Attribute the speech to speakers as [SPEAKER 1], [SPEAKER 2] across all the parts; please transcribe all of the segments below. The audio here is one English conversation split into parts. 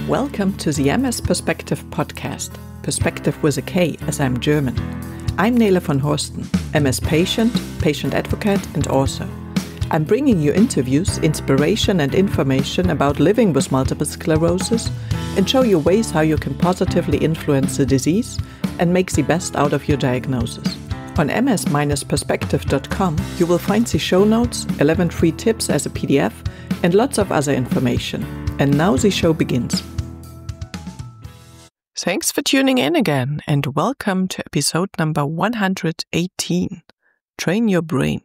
[SPEAKER 1] Welcome to the MS-Perspektive podcast, Perspective with a K as I'm German. I'm Nele von Horsten, MS patient, patient advocate and author. I'm bringing you interviews, inspiration and information about living with multiple sclerosis and show you ways how you can positively influence the disease and make the best out of your diagnosis. On ms-perspektive.com you will find the show notes, 11 free tips as a PDF and lots of other information. And now the show begins. Thanks for tuning in again and welcome to episode number 118, Train Your Brain,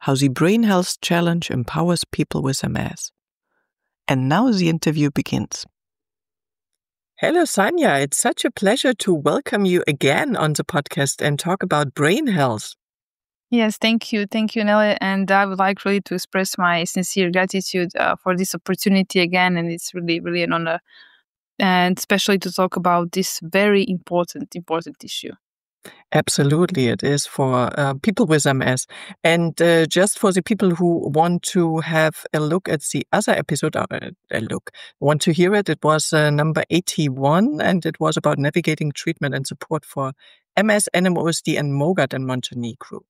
[SPEAKER 1] How the Brain Health Challenge Empowers People with MS. And now the interview begins. Hello, Sanja. It's such a pleasure to welcome you again on the podcast and talk about brain health.
[SPEAKER 2] Yes, thank you. Thank you, Nelly. And I would like really to express my sincere gratitude for this opportunity again. And it's really, really an honor. And especially to talk about this very important issue.
[SPEAKER 1] Absolutely, it is for people with MS. And just for the people who want to have a look at the other episode, want to hear it, it was number 81, and it was about navigating treatment and support for MS, NMOSD, and MOGAD in Montenegro.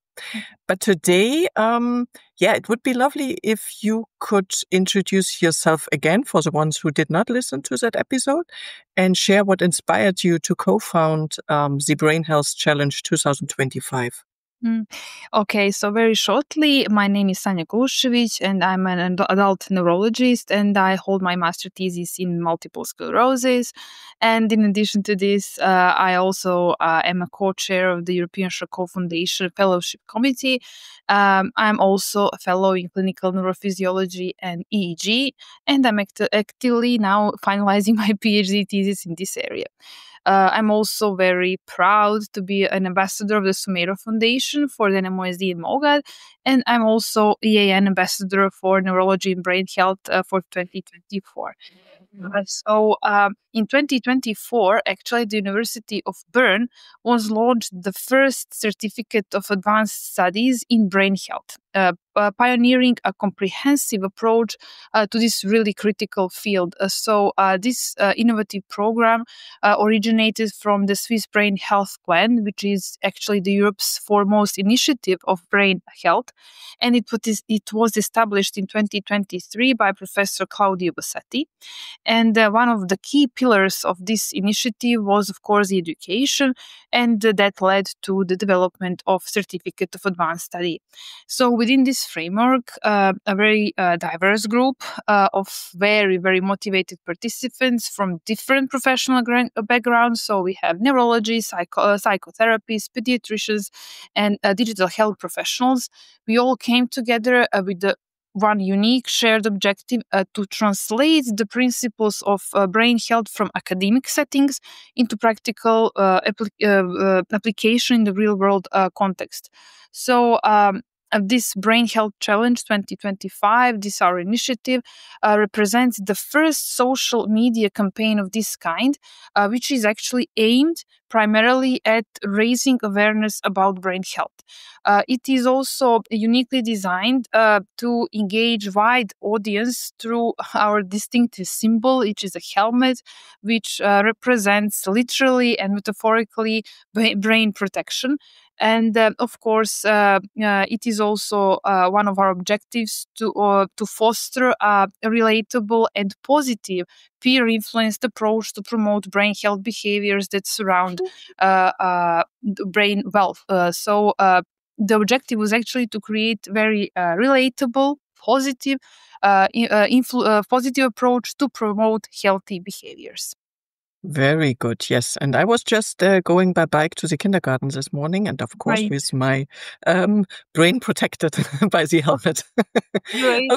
[SPEAKER 1] But today, it would be lovely if you could introduce yourself again for the ones who did not listen to that episode and share what inspired you to co-found the Brain Health Challenge 2025.
[SPEAKER 2] Okay, so very shortly, my name is Sanja Gluscevic and I'm an adult neurologist and I hold my master thesis in multiple sclerosis. And in addition to this, I also am a co-chair of the European Charcot Foundation Fellowship Committee. I'm also a fellow in clinical neurophysiology and EEG, and I'm actively now finalizing my PhD thesis in this area. I'm also very proud to be an ambassador of the Sumero Foundation for the NMOSD and MOGAD, and I'm also EAN ambassador for neurology and brain health for 2024. In 2024, actually, the University of Bern was launched the first certificate of advanced studies in brain health, pioneering a comprehensive approach to this really critical field. This innovative program originated from the Swiss Brain Health Plan, which is actually the Europe's foremost initiative of brain health, and it was established in 2023 by Professor Claudio Bassetti. And one of the key pillars of this initiative was, of course, education, and that led to the development of Certificate of Advanced Study. So within this framework, a very diverse group of very, very motivated participants from different professional backgrounds. So we have neurologists, psychotherapists, pediatricians, and digital health professionals. We all came together with the one unique shared objective to translate the principles of brain health from academic settings into practical application in the real world context. So this Brain Health Challenge 2025, this our initiative, represents the first social media campaign of this kind, which is actually aimed primarily at raising awareness about brain health. It is also uniquely designed to engage wide audience through our distinctive symbol, which is a helmet, which represents literally and metaphorically brain protection. And of course, it is also one of our objectives to foster a relatable and positive peer-influenced approach to promote brain health behaviors that surround brain health. The objective was actually to create very relatable, positive approach to promote healthy behaviors.
[SPEAKER 1] Very good, yes. And I was just going by bike to the kindergarten this morning, and of course with my brain protected by the helmet.
[SPEAKER 2] Great.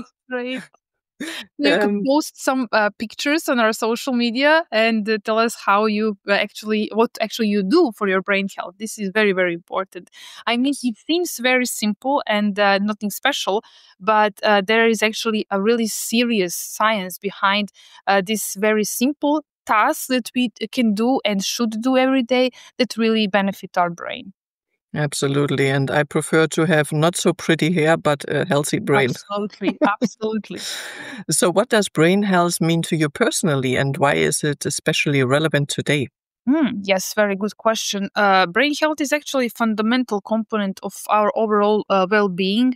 [SPEAKER 2] You could post some pictures on our social media and tell us how you what you do for your brain health. This is very, very important. I mean, it seems very simple and nothing special, but there is actually a really serious science behind this very simple task that we can do and should do every day that really benefit our brain.
[SPEAKER 1] Absolutely. And I prefer to have not so pretty hair, but a healthy brain.
[SPEAKER 2] Absolutely, absolutely.
[SPEAKER 1] So, what does brain health mean to you personally, and why is it especially relevant today?
[SPEAKER 2] Yes, very good question. Brain health is actually a fundamental component of our overall well-being,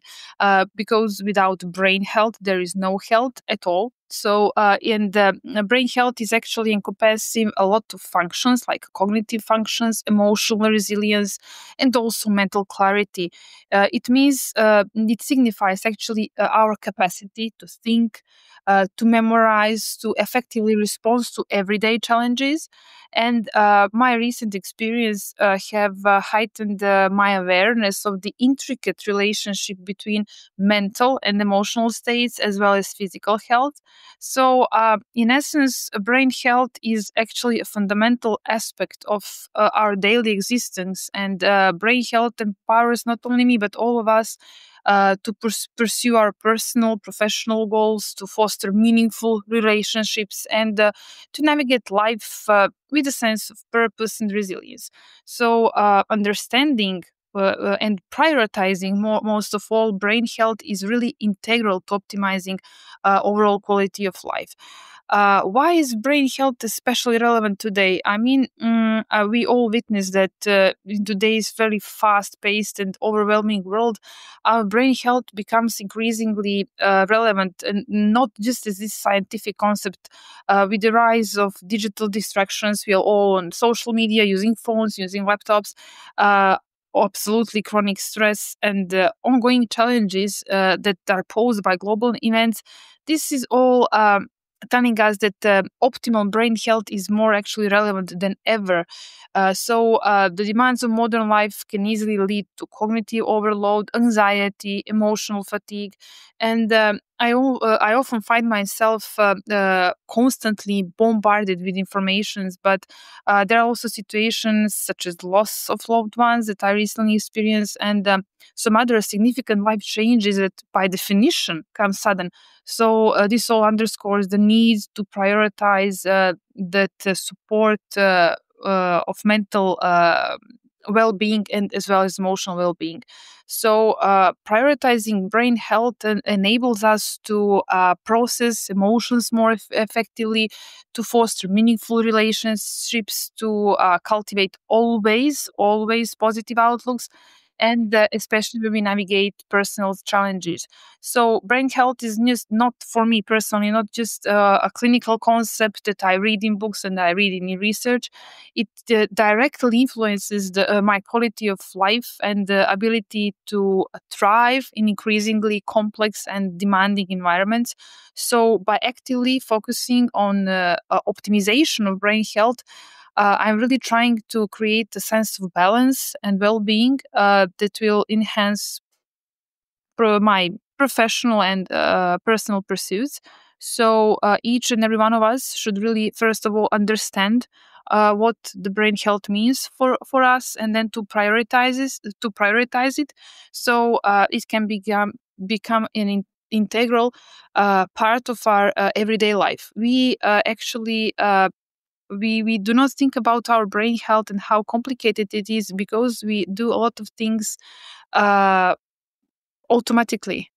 [SPEAKER 2] because without brain health, there is no health at all. So, in the brain health is actually encompassing a lot of functions like cognitive functions, emotional resilience, and also mental clarity. It signifies actually our capacity to think, to memorize, to effectively respond to everyday challenges. And my recent experience have heightened my awareness of the intricate relationship between mental and emotional states as well as physical health. So, in essence, brain health is actually a fundamental aspect of our daily existence, and brain health empowers not only me but all of us to pursue our personal, professional goals, to foster meaningful relationships, and to navigate life with a sense of purpose and resilience. So, understanding and prioritizing most of all brain health is really integral to optimizing overall quality of life. Why is brain health especially relevant today? I mean, we all witness that in today's very fast paced and overwhelming world, our brain health becomes increasingly relevant, and not just as this scientific concept. With the rise of digital distractions, we are all on social media, using phones, using laptops. Absolutely chronic stress and ongoing challenges that are posed by global events. This is all telling us that optimal brain health is more actually relevant than ever. The demands of modern life can easily lead to cognitive overload, anxiety, emotional fatigue, and I often find myself constantly bombarded with informations. But there are also situations such as loss of loved ones that I recently experienced, and some other significant life changes that, by definition, come sudden. So this all underscores the need to prioritize that support of mental well-being and as well as emotional well-being. So prioritizing brain health enables us to process emotions more effectively, to foster meaningful relationships, to cultivate always positive outlooks, and especially when we navigate personal challenges. So, brain health is just not, for me personally, not just a clinical concept that I read in books and I read in research. It directly influences my quality of life and the ability to thrive in increasingly complex and demanding environments. So, by actively focusing on optimization of brain health, I'm really trying to create a sense of balance and well-being that will enhance my professional and personal pursuits. So each and every one of us should really, first of all, understand what the brain health means for us, and then to prioritize it, so it can become an integral part of our everyday life. We do not think about our brain health and how complicated it is, because we do a lot of things uh, automatically,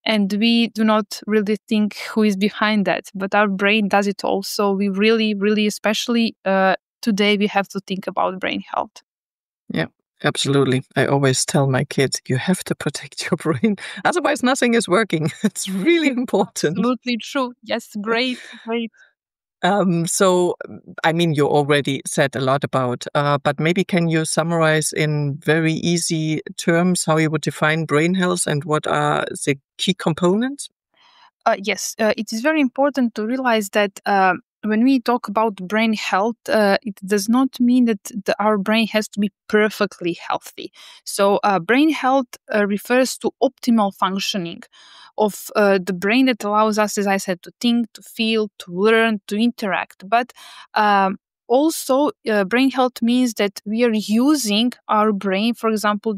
[SPEAKER 2] and we do not really think who is behind that, but our brain does it also. We really, especially today, we have to think about brain health.
[SPEAKER 1] Yeah, absolutely. I always tell my kids, you have to protect your brain, otherwise nothing is working. It's really important.
[SPEAKER 2] Absolutely true. Yes, great.
[SPEAKER 1] I mean, you already said a lot about, but maybe can you summarize in very easy terms how you would define brain health and what are the key components?
[SPEAKER 2] Yes, it is very important to realize that when we talk about brain health, it does not mean that our brain has to be perfectly healthy. So, brain health refers to optimal functioning of the brain that allows us, as I said, to think, to feel, to learn, to interact. But also, brain health means that we are using our brain. For example,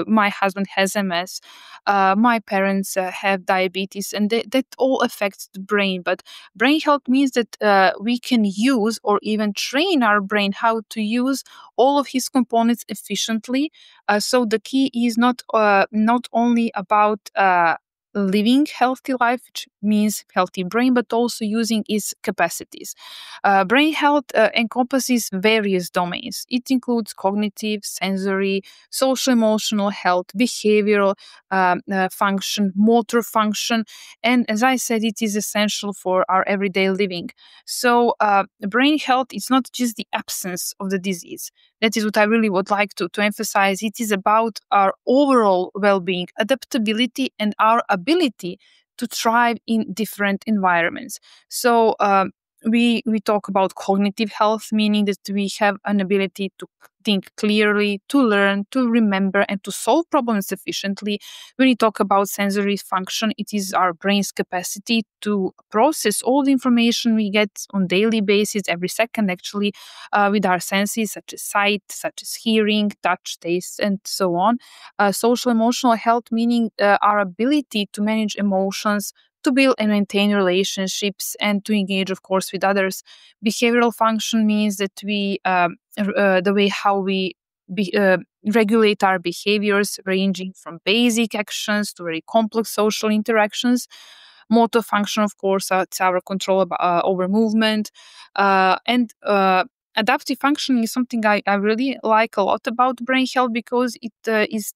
[SPEAKER 2] my husband has MS, my parents have diabetes, and that all affects the brain. But brain health means that we can use or even train our brain how to use all of his components efficiently. So the key is not only about living healthy life, which means healthy brain, but also using its capacities. Brain health encompasses various domains. It includes cognitive, sensory, social emotional health, behavioral function, motor function, and as I said, it is essential for our everyday living. So, brain health is not just the absence of the disease. That is what I really would like to emphasize. It is about our overall well being, adaptability, and our ability to thrive in different environments. So, we talk about cognitive health, meaning that we have an ability to think clearly, to learn, to remember, and to solve problems efficiently. When we talk about sensory function, it is our brain's capacity to process all the information we get on daily basis, every second actually, with our senses such as sight, such as hearing, touch, taste, and so on. Social emotional health, meaning our ability to manage emotions, to build and maintain relationships, and to engage, of course, with others. Behavioral function means that the way how we be, regulate our behaviors, ranging from basic actions to very complex social interactions. Motor function, of course, it's our control over movement. And adaptive functioning is something I really like a lot about brain health because it is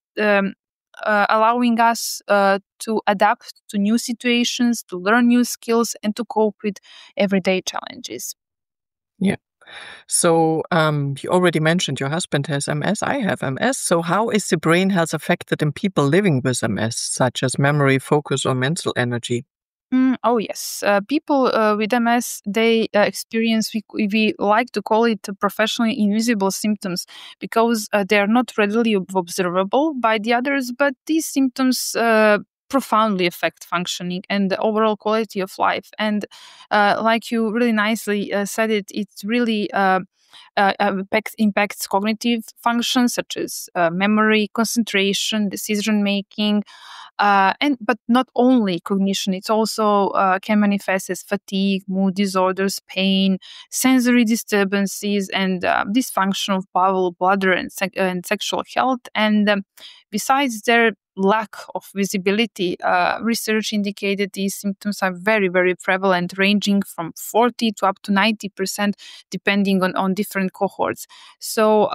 [SPEAKER 2] allowing us to adapt to new situations, to learn new skills, and to cope with everyday challenges.
[SPEAKER 1] Yeah. So, you already mentioned your husband has MS. I have MS. So, how is the brain health affected in people living with MS, such as memory, focus, or mental energy?
[SPEAKER 2] Oh yes, people with MS they experience we like to call it professionally invisible symptoms because they are not readily observable by the others, but these symptoms profoundly affect functioning and the overall quality of life. And like you really nicely said it, it's really. Impacts cognitive functions such as memory, concentration, decision making, and but not only cognition. It's also can manifest as fatigue, mood disorders, pain, sensory disturbances, and dysfunction of bowel, bladder, and sexual health. And besides their lack of visibility, research indicated these symptoms are very, very prevalent, ranging from 40 to up to 90%, depending on different cohorts. So,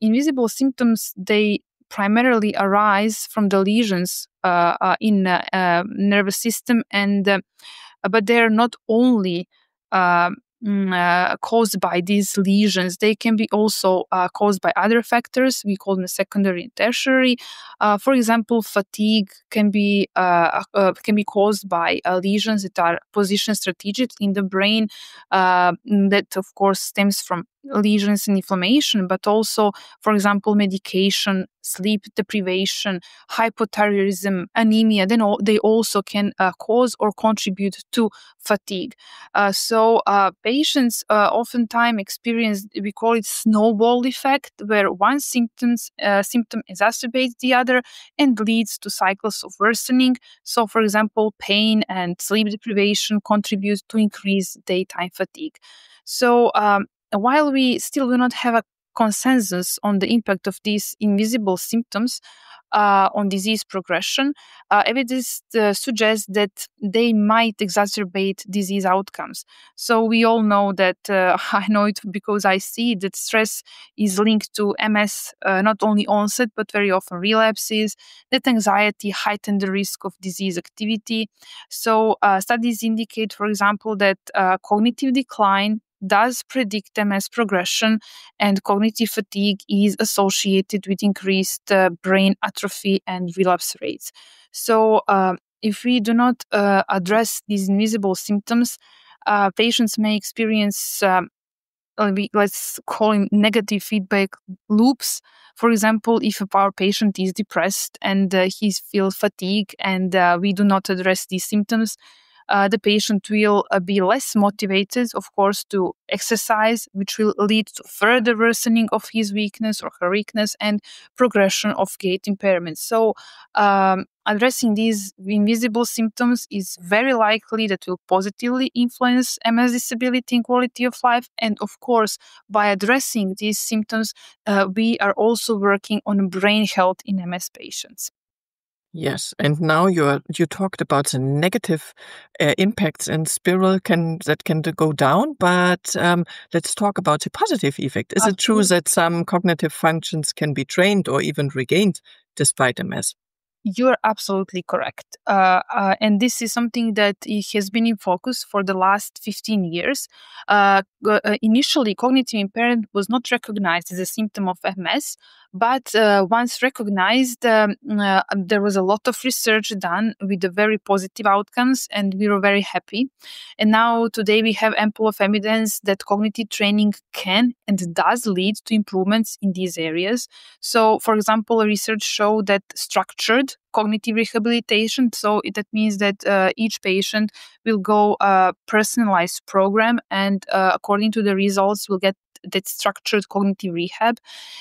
[SPEAKER 2] invisible symptoms, they primarily arise from the lesions in nervous system, and but they are not only uh, caused by these lesions. They can be also caused by other factors. We call them secondary and tertiary. For example, fatigue can be caused by lesions that are positioned strategically in the brain. That of course stems from lesions and inflammation, but also, for example, medication, sleep deprivation, hypothyroidism, anemia. Then they also can cause or contribute to fatigue. So patients oftentimes experience, we call it snowball effect, where one symptom exacerbates the other and leads to cycles of worsening. So, for example, pain and sleep deprivation contribute to increased daytime fatigue. So, while we still do not have a consensus on the impact of these invisible symptoms on disease progression, evidence suggests that they might exacerbate disease outcomes. So we all know that, I know it because I see that stress is linked to MS, not only onset, but very often relapses, that anxiety heighten the risk of disease activity. So studies indicate, for example, that cognitive decline does predict MS progression, and cognitive fatigue is associated with increased brain atrophy and relapse rates. So, if we do not address these invisible symptoms, patients may experience let's call them negative feedback loops. For example, if our patient is depressed and he feels fatigue and we do not address these symptoms, the patient will be less motivated, of course, to exercise, which will lead to further worsening of his weakness or her weakness and progression of gait impairment. So, addressing these invisible symptoms is very likely that will positively influence MS disability and quality of life. And of course, by addressing these symptoms, we are also working on brain health in MS patients.
[SPEAKER 1] Yes, and now you talked about the negative impacts and spiral that can go down, but let's talk about the positive effect. Is it true
[SPEAKER 2] Absolutely.
[SPEAKER 1] that some cognitive functions can be trained or even regained despite MS?
[SPEAKER 2] You're absolutely correct. And this is something that has been in focus for the last 15 years. Initially, cognitive impairment was not recognized as a symptom of MS, but once recognized, there was a lot of research done with the very positive outcomes, and we were very happy. And now, today, we have ample of evidence that cognitive training can and does lead to improvements in these areas. So, for example, research showed that structured cognitive rehabilitation, so that means that each patient will go a personalized program, and according to the results, will get that structured cognitive rehab.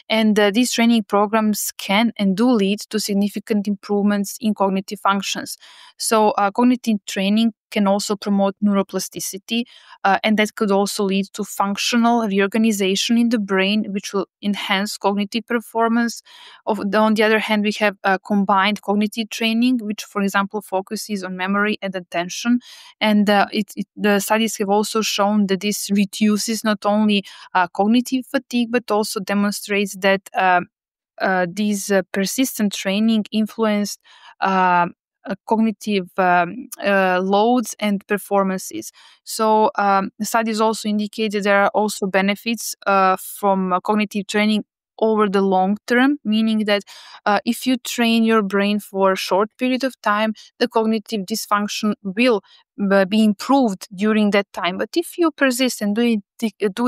[SPEAKER 2] And these training programs can and do lead to significant improvements in cognitive functions. So, cognitive training can also promote neuroplasticity, and that could also lead to functional reorganization in the brain, which will enhance cognitive performance. On the other hand, we have combined cognitive training, which, for example, focuses on memory and attention. And the studies have also shown that this reduces not only cognitive fatigue, but also demonstrates that these persistent training influenced cognitive loads and performances. So, studies also indicate that there are also benefits from cognitive training over the long term, meaning that if you train your brain for a short period of time, the cognitive dysfunction will be improved during that time. But if you persist and do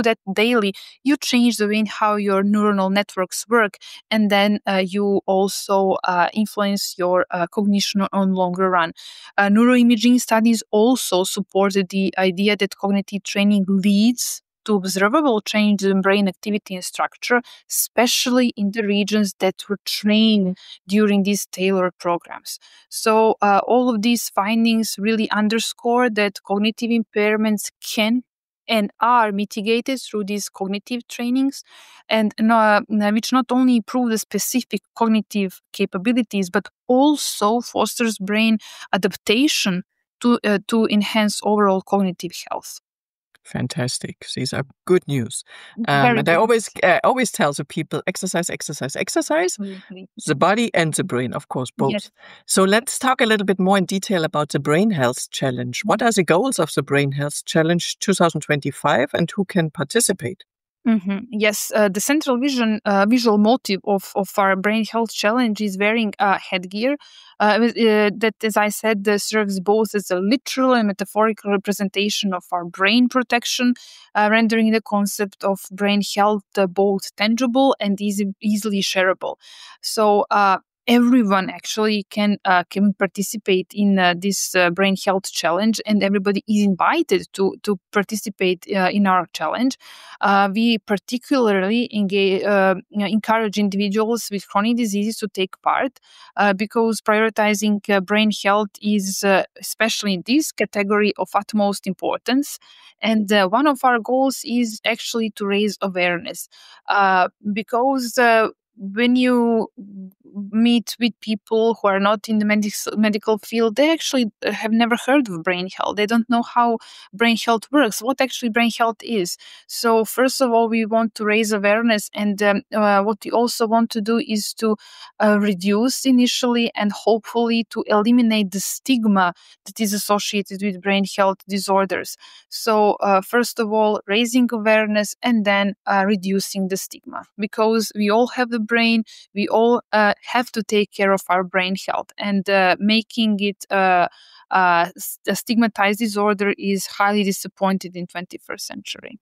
[SPEAKER 2] that daily, you change the way in how your neuronal networks work, and then you also influence your cognition on longer run. Neuroimaging studies also supported the idea that cognitive training leads to observable changes in brain activity and structure, especially in the regions that were trained during these tailored programs. So, all of these findings really underscore that cognitive impairments can and are mitigated through these cognitive trainings, and which not only improve the specific cognitive capabilities, but also fosters brain adaptation to enhance overall cognitive health.
[SPEAKER 1] Fantastic. These are good news.
[SPEAKER 2] Very
[SPEAKER 1] And I
[SPEAKER 2] good.
[SPEAKER 1] always tell the people, exercise, exercise, exercise,
[SPEAKER 2] Absolutely.
[SPEAKER 1] the body and the brain, of course,
[SPEAKER 2] Yes.
[SPEAKER 1] both. So let's talk a little bit more in detail about the Brain Health Challenge. What are the goals of the Brain Health Challenge 2025 and who can participate?
[SPEAKER 2] Yes, the central visual motive of our brain health challenge is wearing a headgear that, as I said, serves both as a literal and metaphorical representation of our brain protection, rendering the concept of brain health both tangible and easily shareable. So, everyone actually can participate in this brain health challenge, and everybody is invited to participate in our challenge. We particularly encourage individuals with chronic diseases to take part because prioritizing brain health is, especially in this category, of utmost importance. And one of our goals is actually to raise awareness because when you meet with people who are not in the medical field, they actually have never heard of brain health. They don't know how brain health works, what actually brain health is. So, first of all, we want to raise awareness, and what we also want to do is to reduce initially and hopefully to eliminate the stigma that is associated with brain health disorders. So, first of all, raising awareness and then reducing the stigma, because we all have the brain, we all have to take care of our brain health, and making it a stigmatized disorder is highly disappointed in 21st century.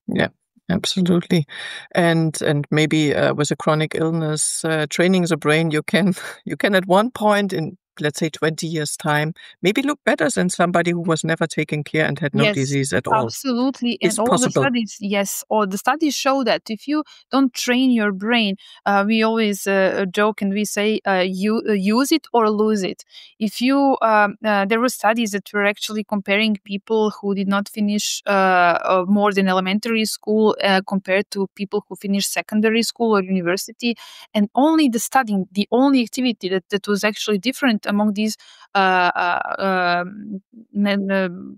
[SPEAKER 1] Yeah, absolutely. And maybe with a chronic illness, training the brain, you can you can at one point in let's say 20 years time, maybe look better than somebody who was never taken care and had no
[SPEAKER 2] Yes,
[SPEAKER 1] disease at all.
[SPEAKER 2] absolutely. And
[SPEAKER 1] It's
[SPEAKER 2] all the
[SPEAKER 1] possible.
[SPEAKER 2] studies, yes, all the studies show that if you don't train your brain, we always joke and we say, you use it or lose it. If you, there were studies that were actually comparing people who did not finish more than elementary school compared to people who finished secondary school or university, and only the studying, the only activity that was actually different among these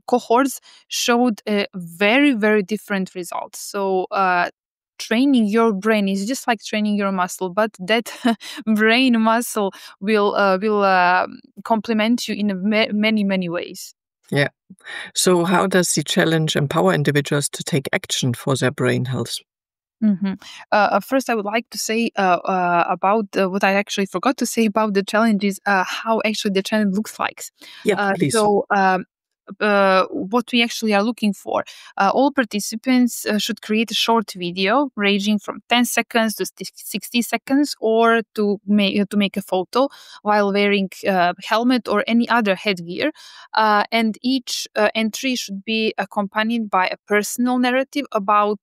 [SPEAKER 2] cohorts showed very, very different results. So, training your brain is just like training your muscle, but that brain muscle will complement you in many, many ways.
[SPEAKER 1] Yeah. So how does the challenge empower individuals to take action for their brain health?
[SPEAKER 2] Mhm. First, I would like to say about what I actually forgot to say about the challenge is how actually the challenge looks like.
[SPEAKER 1] Yeah, please.
[SPEAKER 2] What we actually are looking for. All participants should create a short video ranging from 10 seconds to 60 seconds or to make a photo while wearing helmet or any other headgear. And each entry should be accompanied by a personal narrative about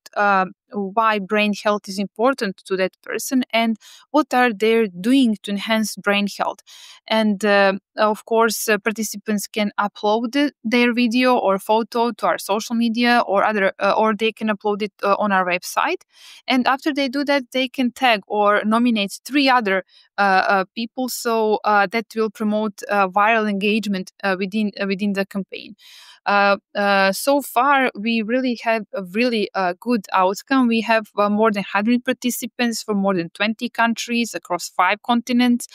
[SPEAKER 2] why brain health is important to that person and what are they doing to enhance brain health. And of course, participants can upload their video or photo to our social media or other, or they can upload it on our website. And after they do that, they can tag or nominate three other people, so that will promote viral engagement within the campaign. So far, we really have a really good outcome. We have more than 100 participants from more than 20 countries across 5 continents.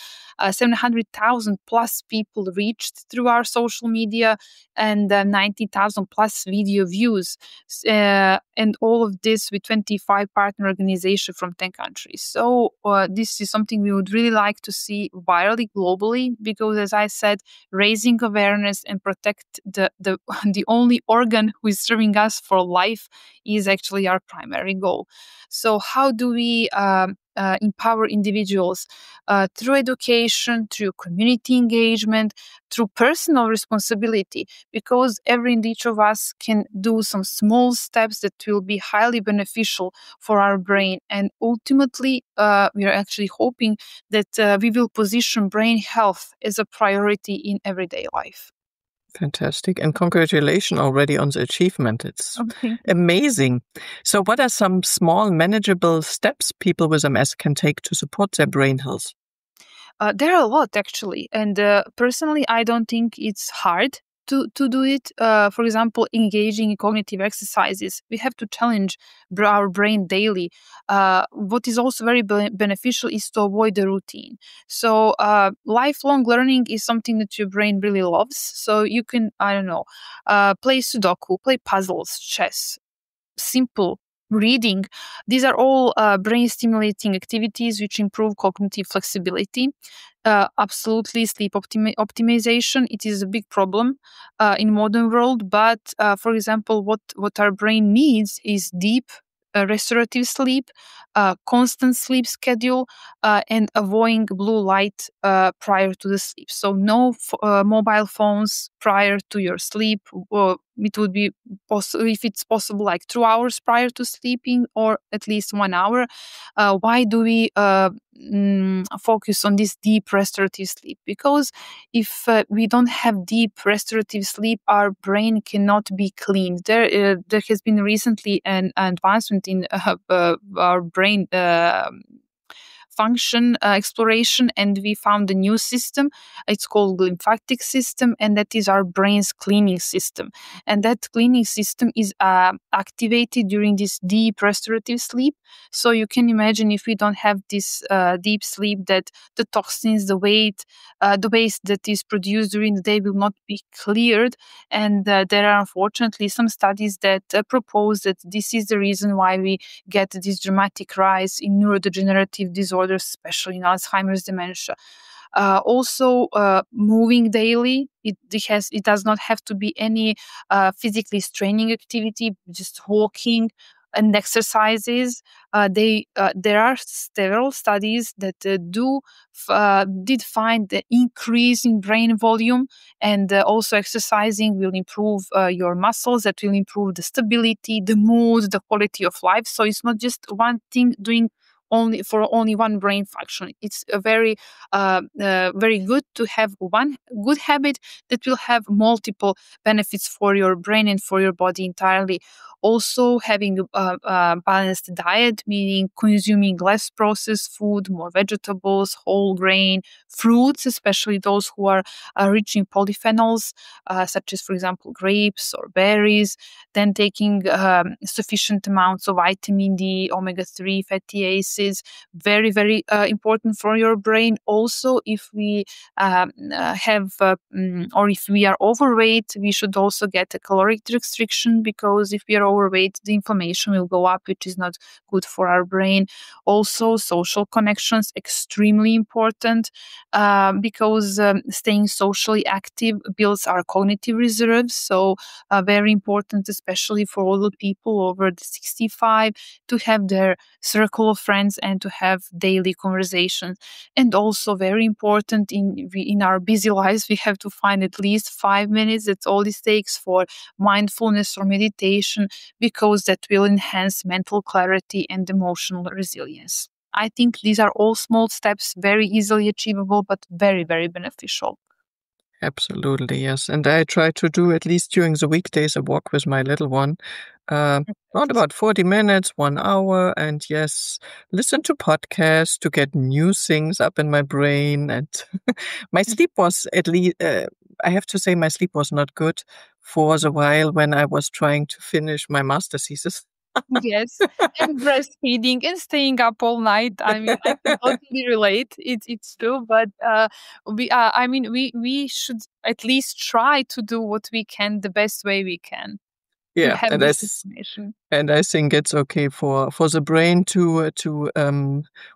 [SPEAKER 2] 700,000 plus people reached through our social media, and 90,000 plus video views. And all of this with 25 partner organizations from 10 countries. So this is something we would really like to see virally globally, because as I said, raising awareness and protect the the only organ who is serving us for life is actually our primary goal. So how do we empower individuals? Through education, through community engagement, through personal responsibility, because every and each of us can do some small steps that will be highly beneficial for our brain. And ultimately, we are actually hoping that we will position brain health as a priority in everyday life.
[SPEAKER 1] Fantastic. And congratulations already on the achievement. It's
[SPEAKER 2] Oh, thank you.
[SPEAKER 1] amazing. So what are some small manageable steps people with MS can take to support their brain health?
[SPEAKER 2] There are a lot actually, and personally, I don't think it's hard to do it. For example, engaging in cognitive exercises, we have to challenge our brain daily. What is also very beneficial is to avoid the routine. So, lifelong learning is something that your brain really loves. So you can, I don't know, play Sudoku, play puzzles, chess, simple reading. These are all brain stimulating activities which improve cognitive flexibility. Absolutely, sleep optimization. It is a big problem in modern world. But for example, what our brain needs is deep. Restorative sleep, constant sleep schedule, and avoiding blue light prior to the sleep. So, no mobile phones prior to your sleep. It would be if it's possible, like 2 hours prior to sleeping, or at least 1 hour. Why do we focus on this deep restorative sleep? Because if we don't have deep restorative sleep, our brain cannot be cleaned. There has been recently an advancement in our brain function exploration, and we found a new system. It's called lymphatic system, and that is our brain's cleaning system. And that cleaning system is activated during this deep restorative sleep. So you can imagine, if we don't have this deep sleep, that the toxins, the waste that is produced during the day will not be cleared. And there are unfortunately some studies that propose that this is the reason why we get this dramatic rise in neurodegenerative disorders, especially in Alzheimer's dementia. Also, moving daily. It does not have to be any physically straining activity. Just walking, and exercises. There are several studies that did find the increase in brain volume, and also exercising will improve your muscles. That will improve the stability, the mood, the quality of life. So it's not just one thing doing only one brain function. It's a very good to have one good habit that will have multiple benefits for your brain and for your body entirely. Also, having a balanced diet, meaning consuming less processed food, more vegetables, whole grain, fruits, especially those who are rich in polyphenols, such as, for example, grapes or berries. Then taking sufficient amounts of vitamin D, omega-3 fatty acids, very important for your brain. Also, if we or if we are overweight, we should also get a caloric restriction, because if we are overweight, the inflammation will go up, which is not good for our brain. Also, social connections, extremely important, because staying socially active builds our cognitive reserves. So very important, especially for older people over the 65, to have their circle of friends and to have daily conversations. And also very important in our busy lives, we have to find at least 5 minutes. That's all it takes for mindfulness or meditation, because that will enhance mental clarity and emotional resilience. I think these are all small steps, very easily achievable, but very beneficial.
[SPEAKER 1] Absolutely, yes. And I try to do, at least during the weekdays, a walk with my little one. Around about 40 minutes, 1 hour. And yes, listen to podcasts to get new things up in my brain. And my sleep was, at least, I have to say, my sleep was not good for the while when I was trying to finish my master thesis.
[SPEAKER 2] Yes, and breastfeeding and staying up all night. I mean, I can totally relate. It's true, but we should at least try to do what we can the best way we can to
[SPEAKER 1] Yeah,
[SPEAKER 2] have this information.
[SPEAKER 1] and I think it's okay for the brain to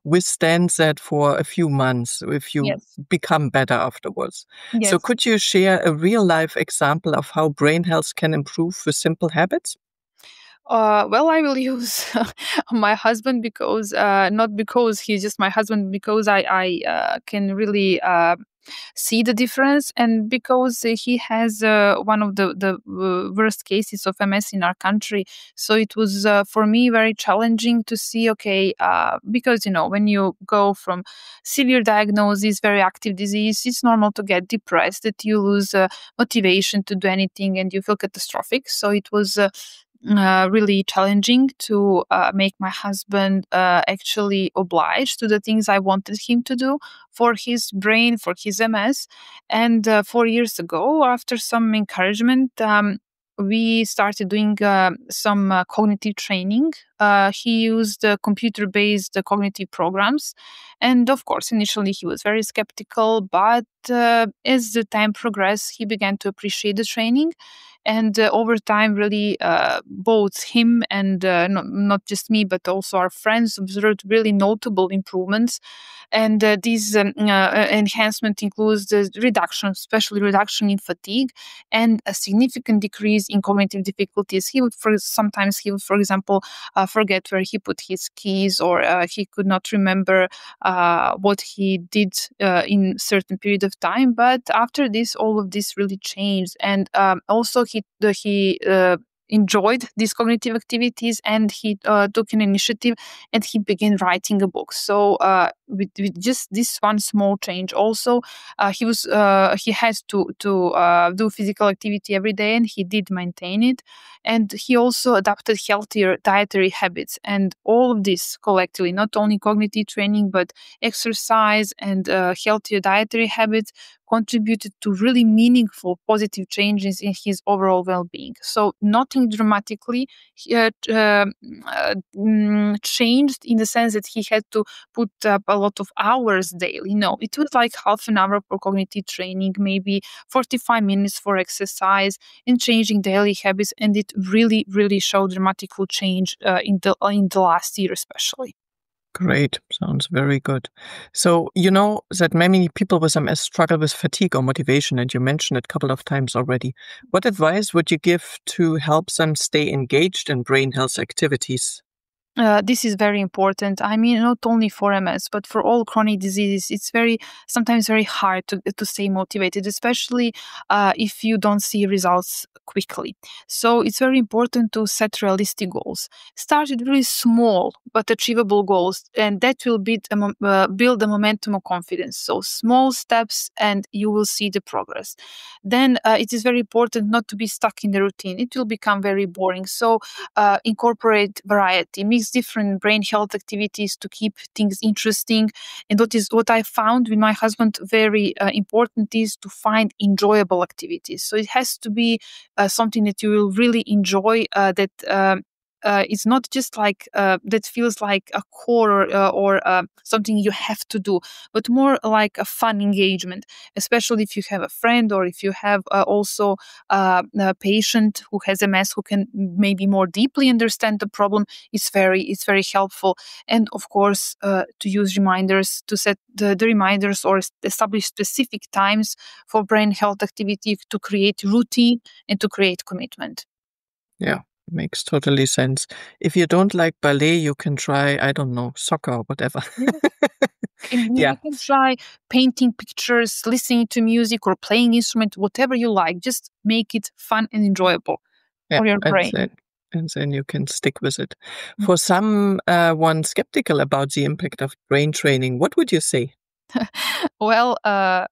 [SPEAKER 1] withstand that for a few months if you
[SPEAKER 2] Yes,
[SPEAKER 1] become better afterwards. So
[SPEAKER 2] yes.
[SPEAKER 1] could you share a real life example of how brain health can improve with simple habits?
[SPEAKER 2] Well, I will use my husband, because not because he's just my husband, because I can really see the difference, and because he has one of the worst cases of MS in our country. So it was for me very challenging to see. Okay, because when you go from severe diagnosis, very active disease, it's normal to get depressed, that you lose motivation to do anything, and you feel catastrophic. So it was. Really challenging to make my husband actually oblige to the things I wanted him to do for his brain, for his MS. And 4 years ago, after some encouragement, we started doing some cognitive training. He used computer based cognitive programs. And of course, initially he was very skeptical, but as the time progressed, he began to appreciate the training. And over time, really, both him and not just me, but also our friends observed really notable improvements. And these enhancement includes the reduction, especially reduction in fatigue, and a significant decrease in cognitive difficulties. Sometimes he would, for example, forget where he put his keys, or he could not remember what he did in certain period of time. But after this, all of this really changed, and also he enjoyed these cognitive activities, and he took an initiative, and he began writing a book. So with just this one small change, also he has to do physical activity every day, and he did maintain it. And he also adopted healthier dietary habits, and all of this collectively, not only cognitive training, but exercise and healthier dietary habits, contributed to really meaningful positive changes in his overall well-being. So nothing dramatically changed in the sense that he had to put up a lot of hours daily. No, it was like half an hour for cognitive training, maybe 45 minutes for exercise, and changing daily habits. And it really showed dramatical change in the last year, especially.
[SPEAKER 1] Great. Sounds very good. So, you know that many people with MS struggle with fatigue or motivation, and you mentioned it a couple of times already. What advice would you give to help them stay engaged in brain health activities?
[SPEAKER 2] This is very important. I mean, not only for MS, but for all chronic diseases, it's sometimes very hard to stay motivated, especially if you don't see results quickly. So it's very important to set realistic goals. Start with really small but achievable goals, and that will build a momentum of confidence. So small steps, and you will see the progress. Then it is very important not to be stuck in the routine. It will become very boring. So incorporate variety, mix different brain health activities to keep things interesting. And what I found with my husband very important is to find enjoyable activities. So it has to be something that you will really enjoy. That it's not just like that feels like a core or something you have to do, but more like a fun engagement, especially if you have a friend or if you have also a patient who has MS who can maybe more deeply understand the problem. It's very helpful. And of course, to use reminders, to set the reminders or establish specific times for brain health activity to create routine and to create commitment.
[SPEAKER 1] Yeah, makes totally sense. If you don't like ballet, you can try, I don't know, soccer or whatever.
[SPEAKER 2] You
[SPEAKER 1] Yeah,
[SPEAKER 2] can try painting pictures, listening to music, or playing instrument, whatever you like. Just make it fun and enjoyable
[SPEAKER 1] yeah,
[SPEAKER 2] for your
[SPEAKER 1] and
[SPEAKER 2] brain.
[SPEAKER 1] then you can stick with it. For some one skeptical about the impact of brain training, what would you say?
[SPEAKER 2] Well, I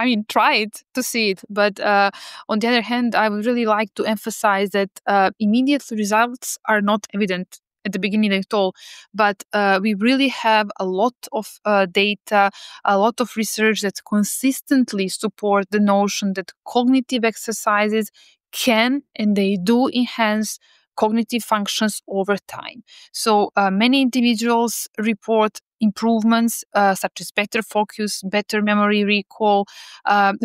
[SPEAKER 2] mean, try it to see it. But on the other hand, I would really like to emphasize that immediate results are not evident at the beginning at all. But we really have a lot of data, a lot of research that consistently support the notion that cognitive exercises can and they do enhance cognitive functions over time. So many individuals report improvements such as better focus, better memory recall,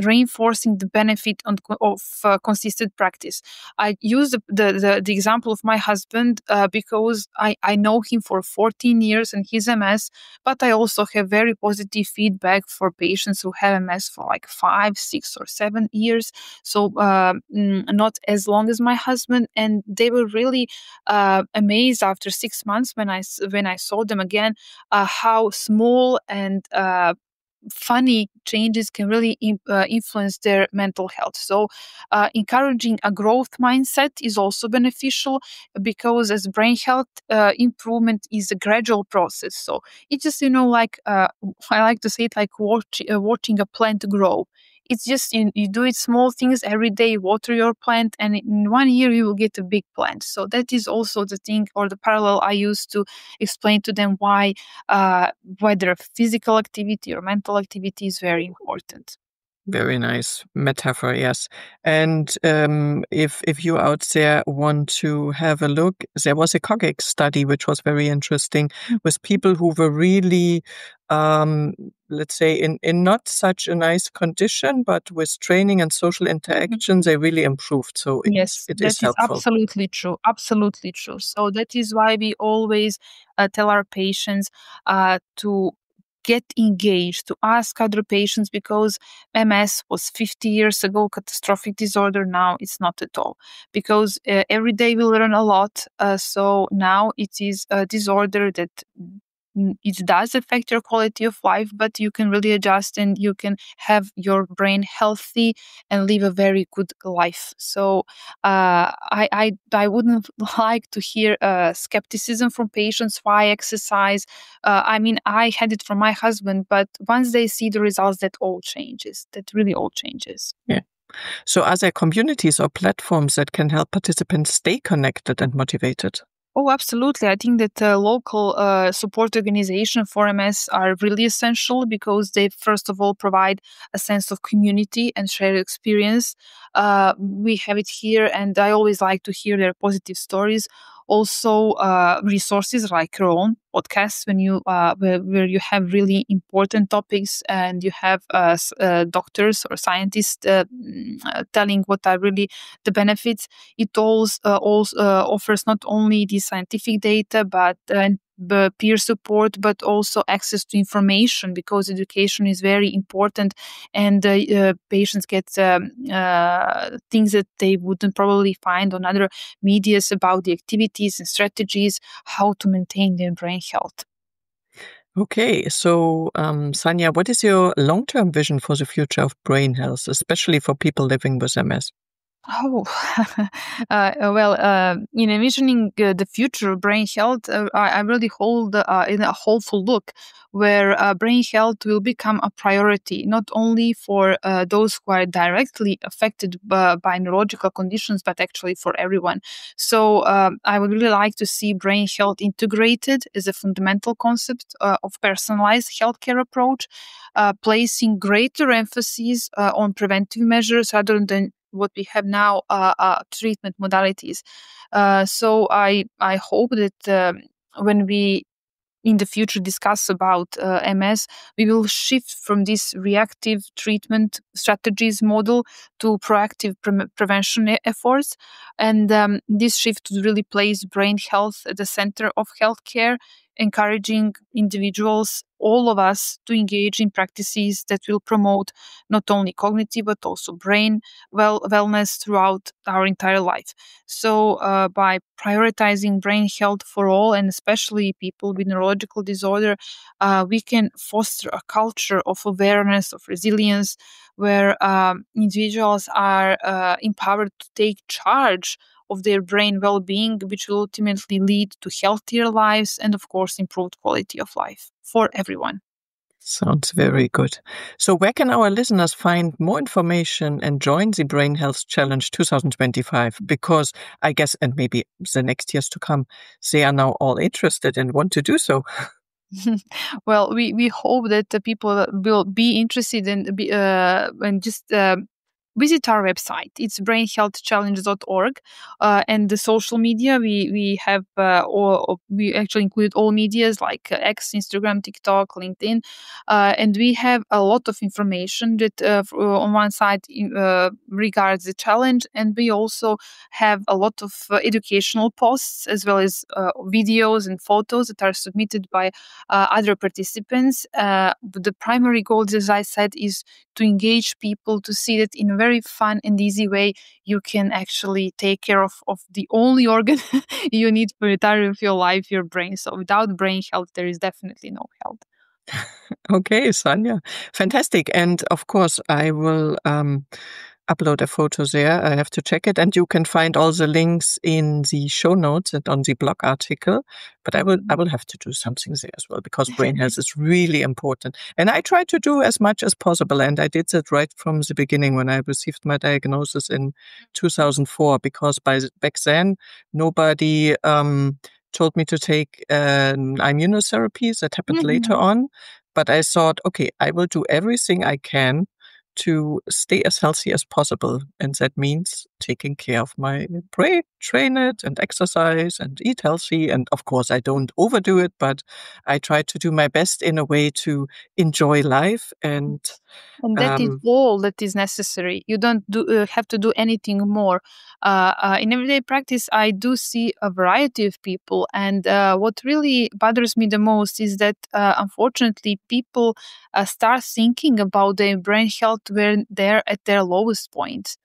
[SPEAKER 2] reinforcing the benefit of consistent practice. I use the example of my husband because I know him for 14 years and he's MS, but I also have very positive feedback for patients who have MS for like 5, 6, or 7 years. So not as long as my husband, and they were really amazed after 6 months when I saw them again how small and funny changes can really influence their mental health. So, encouraging a growth mindset is also beneficial because as brain health improvement is a gradual process. So it's just like I like to say it like watching a plant grow. It's just you do it small things every day, water your plant, and in 1 year you will get a big plant. So that is also the thing or the parallel I use to explain to them whether physical activity or mental activity is very important.
[SPEAKER 1] Very nice metaphor, yes. And if you out there want to have a look, there was a COGIC study which was very interesting with people who were really, um, let's say, in not such a nice condition, but with training and social interaction, they really improved. So
[SPEAKER 2] Yes,
[SPEAKER 1] it
[SPEAKER 2] that
[SPEAKER 1] is
[SPEAKER 2] is
[SPEAKER 1] helpful.
[SPEAKER 2] absolutely true. Absolutely true. So that is why we always tell our patients to get engaged, to ask other patients because MS was 50 years ago, catastrophic disorder. Now it's not at all because every day we learn a lot. So now it is a disorder that it does affect your quality of life, but you can really adjust and you can have your brain healthy and live a very good life. So I wouldn't like to hear skepticism from patients why exercise. I mean, I had it from my husband, but once they see the results, that all changes. That really all changes.
[SPEAKER 1] Yeah. So are there communities or platforms that can help participants stay connected and motivated?
[SPEAKER 2] Oh, absolutely. I think that local support organization for MS are really essential because they, first of all, provide a sense of community and shared experience. We have it here, and I always like to hear their positive stories. Also, resources like your own podcasts when where you have really important topics and you have doctors or scientists telling what are really the benefits. It also offers not only the scientific data, but peer support, but also access to information, because education is very important, and patients get things that they wouldn't probably find on other medias about the activities and strategies, how to maintain their brain health.
[SPEAKER 1] Okay, so Sanja, what is your long-term vision for the future of brain health, especially for people living with MS?
[SPEAKER 2] Oh, well, in envisioning the future of brain health, I really hold in a hopeful look, where brain health will become a priority, not only for those who are directly affected by neurological conditions, but actually for everyone. So I would really like to see brain health integrated as a fundamental concept of personalized healthcare approach, placing greater emphasis on preventive measures rather than what we have now, treatment modalities. So I hope that when we in the future discuss about MS, we will shift from this reactive treatment strategies model to proactive prevention efforts. And this shift really plays brain health at the center of healthcare, encouraging individuals, all of us, to engage in practices that will promote not only cognitive but also brain wellness throughout our entire life. So, by prioritizing brain health for all, and especially people with neurological disorder, we can foster a culture of awareness, of resilience, where individuals are empowered to take charge of their brain well being, which will ultimately lead to healthier lives and, of course, improved quality of life for everyone.
[SPEAKER 1] Sounds very good. So, where can our listeners find more information and join the Brain Health Challenge 2025? Because I guess, and maybe the next years to come, they are now all interested and want to do so.
[SPEAKER 2] Well, we hope that the people will be interested in and just visit our website. It's brainhealthchallenge.org, and the social media we have we actually include all medias like X, Instagram, TikTok, LinkedIn, and we have a lot of information that on one side regards the challenge, and we also have a lot of educational posts as well as videos and photos that are submitted by other participants. But the primary goal, as I said, is to engage people to see that in a very fun and easy way you can actually take care of the only organ you need for the entire of your life, your brain. So without brain health, there is definitely no health.
[SPEAKER 1] Okay, Sanja, fantastic. And of course, I will upload a photo there. I have to check it, and you can find all the links in the show notes and on the blog article. But I will have to do something there as well, because brain health is really important. And I try to do as much as possible, and I did that right from the beginning when I received my diagnosis in 2004. Because back then nobody told me to take an immunotherapy. That happened later on. But I thought, okay, I will do everything I can to stay as healthy as possible. And that means taking care of my brain, train it and exercise and eat healthy. And of course, I don't overdo it, but I try to do my best in a way to enjoy life. And
[SPEAKER 2] And that is
[SPEAKER 1] um,
[SPEAKER 2] all that is necessary. You don't have to do anything more. In everyday practice, I do see a variety of people. And what really bothers me the most is that, unfortunately, people start thinking about their brain health when they're at their lowest point.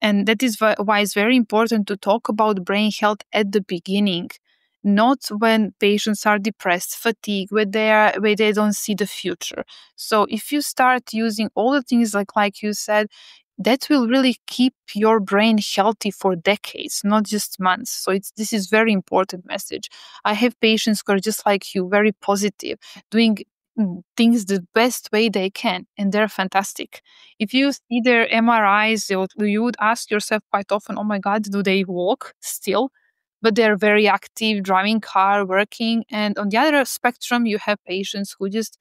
[SPEAKER 2] And that is why it's very important to talk about brain health at the beginning, not when patients are depressed, fatigued, where they don't see the future. So if you start using all the things like you said, that will really keep your brain healthy for decades, not just months. So this is very important message. I have patients who are just like you, very positive, doing things the best way they can, and they're fantastic. If you see their MRIs, you would ask yourself quite often, oh my God, do they walk still? But they're very active, driving car, working. And on the other spectrum, you have patients who just,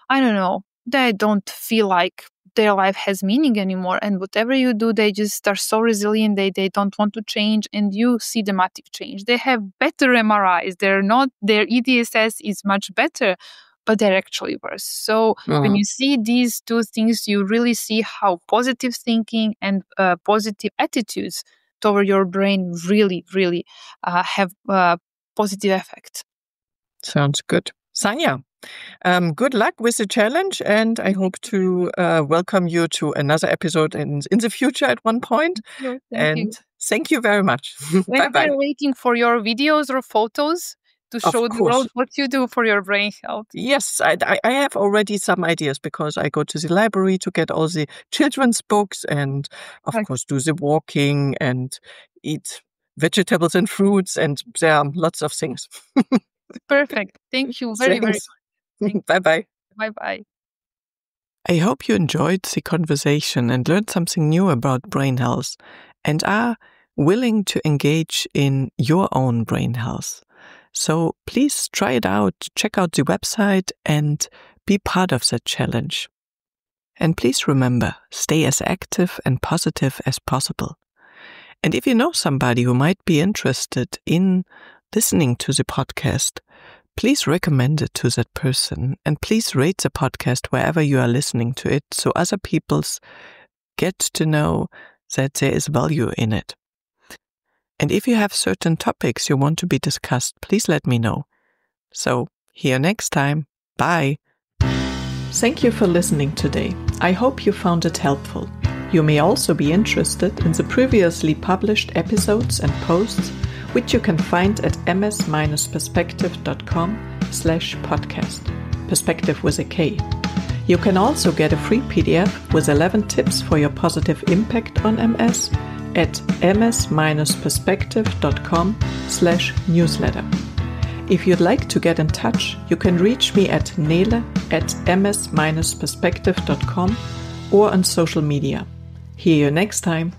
[SPEAKER 2] I don't know, they don't feel like their life has meaning anymore. And whatever you do, they just are so resilient. They don't want to change. And you see dramatic change. They have better MRIs. Their EDSS is much better, but they're actually worse. So when
[SPEAKER 1] mm,
[SPEAKER 2] you see these two things, you really see how positive thinking and positive attitudes toward your brain really, really have positive effect.
[SPEAKER 1] Sounds good. Sanja, good luck with the challenge, and I hope to welcome you to another episode in the future at one point.
[SPEAKER 2] Thank you.
[SPEAKER 1] Thank you very much. Bye-bye.
[SPEAKER 2] We're waiting for your videos or photos to show the world what you do for your brain health.
[SPEAKER 1] Yes, I have already some ideas because I go to the library to get all the children's books and, of course, do the walking and eat vegetables and fruits, and there are lots of things.
[SPEAKER 2] Perfect. Thank you very much.
[SPEAKER 1] Bye-bye.
[SPEAKER 2] Bye-bye.
[SPEAKER 1] I hope you enjoyed the conversation and learned something new about brain health and are willing to engage in your own brain health. So please try it out, check out the website and be part of that challenge. And please remember, stay as active and positive as possible. And if you know somebody who might be interested in listening to the podcast, please recommend it to that person and please rate the podcast wherever you are listening to it so other people get to know that there is value in it. And if you have certain topics you want to be discussed, please let me know. So, see you next time. Bye. Thank you for listening today. I hope you found it helpful. You may also be interested in the previously published episodes and posts, which you can find at ms-perspektive.com/podcast. Perspective with a K. You can also get a free PDF with 11 tips for your positive impact on MS at ms-perspektive.com/newsletter. If you'd like to get in touch, you can reach me at nele@ms-perspektive.com or on social media. See you next time.